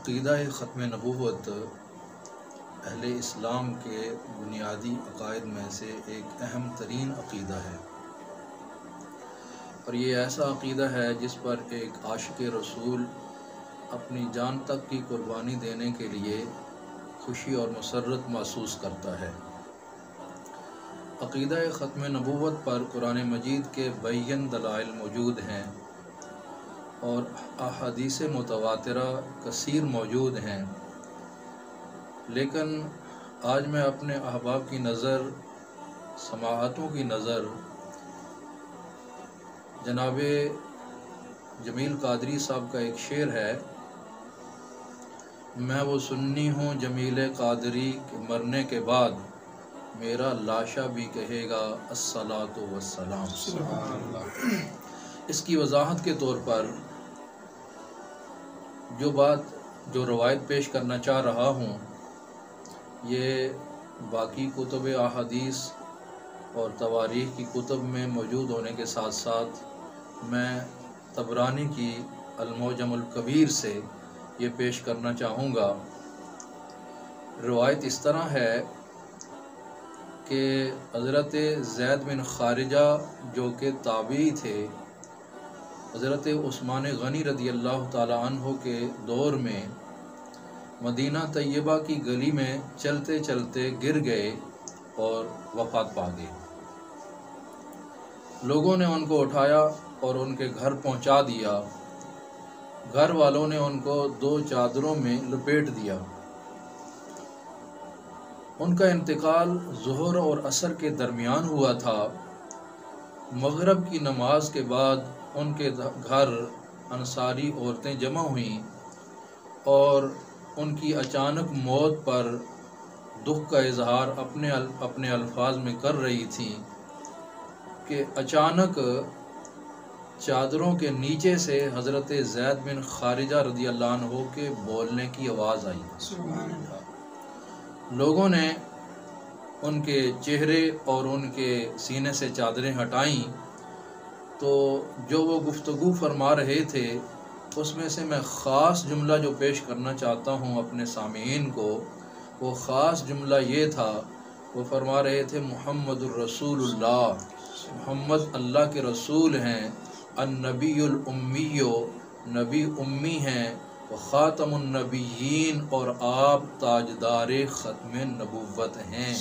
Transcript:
عقیدہ ختم نبوت اہل اسلام کے بنیادی عقائد میں سے ایک اہم ترین عقیدہ ہے، اور یہ ایسا عقیدہ ہے جس پر ایک عاشق رسول اپنی جان تک کی قربانی دینے کے لیے خوشی اور مسرت محسوس کرتا ہے۔ عقیدہ ختم نبوت پر قرآن مجید کے بین دلائل موجود ہیں اور احادیث متواترہ کثیر موجود ہیں، لیکن آج میں اپنے احباب کی نظر، سماعتوں کی نظر جناب جمیل قادری صاحب کا ایک شعر ہے، میں وہ سنی ہوں جمیل قادری کے مرنے کے بعد میرا لاشا بھی کہے گا الصلاۃ والسلام۔ سبحان اللہ۔ اس کی وضاحت کے طور پر جو روایت پیش کرنا چاہ رہا ہوں، یہ باقی کتب احادیث اور تواریخ کی کتب میں موجود ہونے کے ساتھ ساتھ میں طبرانی کی المعجم الکبیر سے یہ پیش کرنا چاہوں گا۔ روایت اس طرح ہے کہ حضرت زید بن خارجہ جو کہ تابعی تھے، حضرت عثمان غنی رضی اللہ تعالی عنہ کے دور میں مدینہ طیبہ کی گلی میں چلتے چلتے گر گئے اور وفات پا گئے۔ لوگوں نے ان کو اٹھایا اور ان کے گھر پہنچا دیا۔ گھر والوں نے ان کو 2 چادروں میں لپیٹ دیا۔ ان کا انتقال ظہر اور عصر کے درمیان ہوا تھا۔ مغرب کی نماز کے بعد ان کے گھر انصاری عورتیں جمع ہوئیں اور ان کی اچانک موت پر دکھ کا اظہار اپنے الفاظ میں کر رہی تھیں کہ اچانک چادروں کے نیچے سے حضرت زید بن خارجہ رضی اللہ عنہ کے بولنے کی آواز آئی۔ لوگوں نے ان کے چہرے اور ان کے سینے سے چادریں ہٹائیں تو جو وہ گفتگو فرما رہے تھے اس میں سے میں خاص جملہ جو پیش کرنا چاہتا ہوں اپنے سامعین کو، وہ خاص جملہ یہ تھا، وہ فرما رہے تھے محمد الرسول اللہ، محمد اللہ کے رسول ہیں، النبی الامی، نبی امی ہیں، خاتم النبیین، اور آپ تاجدار ختم نبوت ہیں۔